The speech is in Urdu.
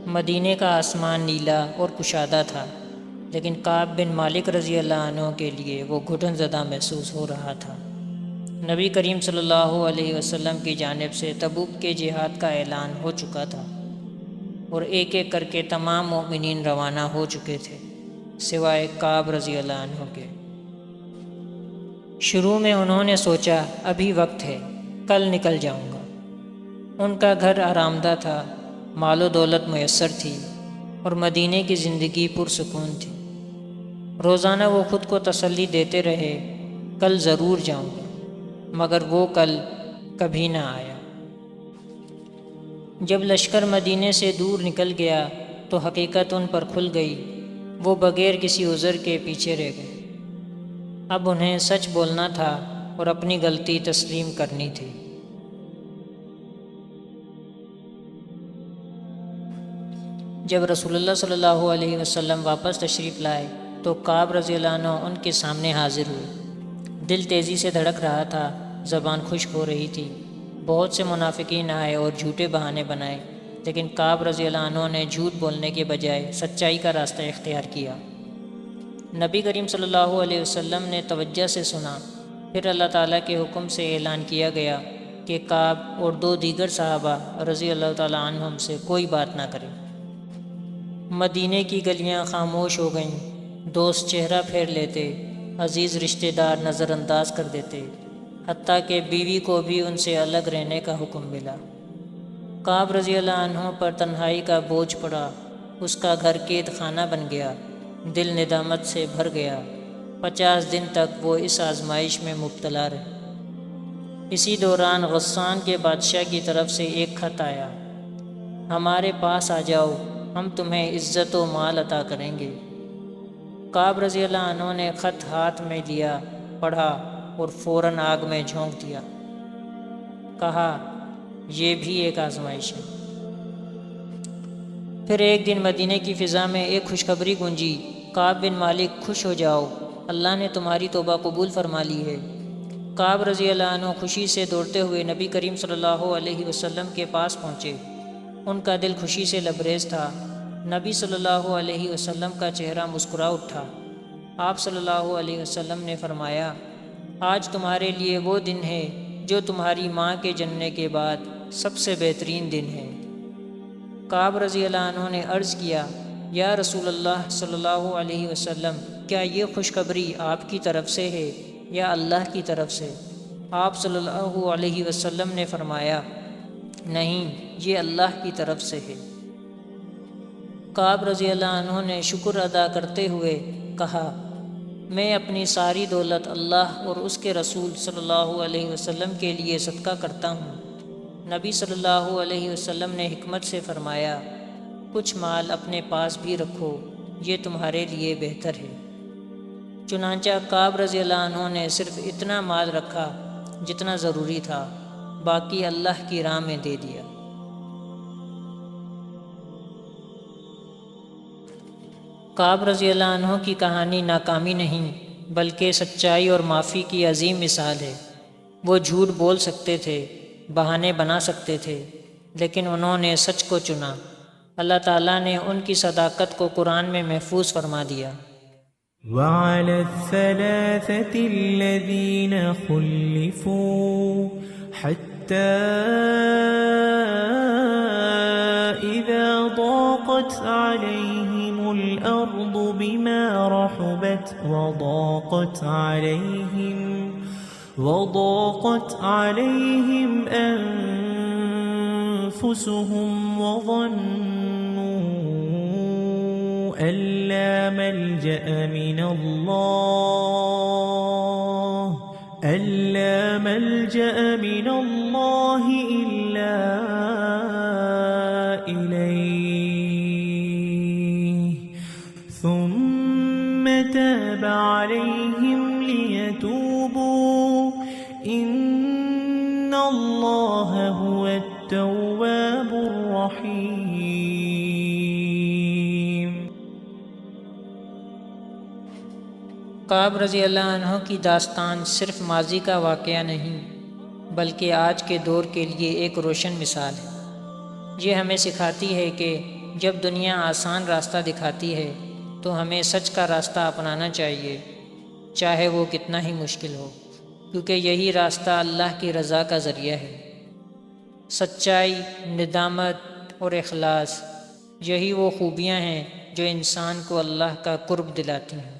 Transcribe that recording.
مدینے کا آسمان نیلا اور کشادہ تھا، لیکن کعب بن مالک رضی اللہ عنہ کے لیے وہ گھٹن زدہ محسوس ہو رہا تھا۔ نبی کریم صلی اللہ علیہ وسلم کی جانب سے تبوک کے جہاد کا اعلان ہو چکا تھا اور ایک ایک کر کے تمام مومنین روانہ ہو چکے تھے سوائے کعب رضی اللہ عنہ کے۔ شروع میں انہوں نے سوچا ابھی وقت ہے، کل نکل جاؤں گا۔ ان کا گھر آرامدہ تھا، مال و دولت میسر تھی اور مدینے کی زندگی پرسکون تھی۔ روزانہ وہ خود کو تسلی دیتے رہے کل ضرور جاؤں گا، مگر وہ کل کبھی نہ آیا۔ جب لشکر مدینے سے دور نکل گیا تو حقیقت ان پر کھل گئی، وہ بغیر کسی عذر کے پیچھے رہ گئے۔ اب انہیں سچ بولنا تھا اور اپنی غلطی تسلیم کرنی تھی۔ جب رسول اللہ صلی اللہ علیہ وسلم واپس تشریف لائے تو کعب رضی اللہ عنہ ان کے سامنے حاضر ہوئے۔ دل تیزی سے دھڑک رہا تھا، زبان خشک ہو رہی تھی۔ بہت سے منافقین آئے اور جھوٹے بہانے بنائے، لیکن کعب رضی اللہ عنہ نے جھوٹ بولنے کے بجائے سچائی کا راستہ اختیار کیا۔ نبی کریم صلی اللہ علیہ وسلم نے توجہ سے سنا، پھر اللہ تعالیٰ کے حکم سے اعلان کیا گیا کہ کعب اور 2 دیگر صحابہ رضی اللہ تعالیٰ عنہم سے کوئی بات نہ کرے۔ مدینے کی گلیاں خاموش ہو گئیں، دوست چہرہ پھیر لیتے، عزیز رشتہ دار نظر انداز کر دیتے، حتیٰ کہ بیوی کو بھی ان سے الگ رہنے کا حکم ملا۔ کعب رضی اللہ عنہ پر تنہائی کا بوجھ پڑا، اس کا گھر قید خانہ بن گیا، دل ندامت سے بھر گیا۔ 50 دن تک وہ اس آزمائش میں مبتلا رہے۔ اسی دوران غسان کے بادشاہ کی طرف سے ایک خط آیا، ہمارے پاس آ جاؤ، ہم تمہیں عزت و مال عطا کریں گے۔ کعب رضی اللہ عنہ نے خط ہاتھ میں لیا، پڑھا اور فوراً آگ میں جھونک دیا۔ کہا یہ بھی ایک آزمائش ہے۔ پھر ایک دن مدینے کی فضا میں ایک خوشخبری گونجی، کعب بن مالک خوش ہو جاؤ، اللہ نے تمہاری توبہ قبول فرما لی ہے۔ کعب رضی اللہ عنہ خوشی سے دوڑتے ہوئے نبی کریم صلی اللہ علیہ وسلم کے پاس پہنچے۔ ان کا دل خوشی سے لبریز تھا۔ نبی صلی اللہ علیہ وسلم کا چہرہ مسکرا اٹھا۔ آپ صلی اللہ علیہ وسلم نے فرمایا، آج تمہارے لیے وہ دن ہے جو تمہاری ماں کے جننے کے بعد سب سے بہترین دن ہے۔ کعب رضی اللہ عنہ نے عرض کیا، یا رسول اللہ صلی اللہ علیہ وسلم، کیا یہ خوشخبری آپ کی طرف سے ہے یا اللہ کی طرف سے؟ آپ صلی اللہ علیہ وسلم نے فرمایا، نہیں، یہ اللہ کی طرف سے ہے۔ کعب رضی اللہ عنہ نے شکر ادا کرتے ہوئے کہا، میں اپنی ساری دولت اللہ اور اس کے رسول صلی اللہ علیہ وسلم کے لیے صدقہ کرتا ہوں۔ نبی صلی اللہ علیہ وسلم نے حکمت سے فرمایا، کچھ مال اپنے پاس بھی رکھو، یہ تمہارے لیے بہتر ہے۔ چنانچہ کعب رضی اللہ عنہ نے صرف اتنا مال رکھا جتنا ضروری تھا، باقی اللہ کی راہ میں دے دیا۔ کعب رضی اللہ عنہ کی کہانی ناکامی نہیں بلکہ سچائی اور معافی کی عظیم مثال ہے۔ وہ جھوٹ بول سکتے تھے، بہانے بنا سکتے تھے، لیکن انہوں نے سچ کو چنا۔ اللہ تعالیٰ نے ان کی صداقت کو قرآن میں محفوظ فرما دیا۔ وعلى الثلاثة الذين خلفوا حتى إذا ضاقت عليهم الأرض بما رحبت وضاقت عليهم أنفسهم وظنوا أن لا ملجأ من الله إلا إليه ثم تاب عليهم ليتوبوا إن الله هو التواب الرحيم۔ کعب رضی اللہ عنہ کی داستان صرف ماضی کا واقعہ نہیں بلکہ آج کے دور کے لیے ایک روشن مثال ہے۔ یہ ہمیں سکھاتی ہے کہ جب دنیا آسان راستہ دکھاتی ہے تو ہمیں سچ کا راستہ اپنانا چاہیے، چاہے وہ کتنا ہی مشکل ہو، کیونکہ یہی راستہ اللہ کی رضا کا ذریعہ ہے۔ سچائی، ندامت اور اخلاص، یہی وہ خوبیاں ہیں جو انسان کو اللہ کا قرب دلاتی ہیں۔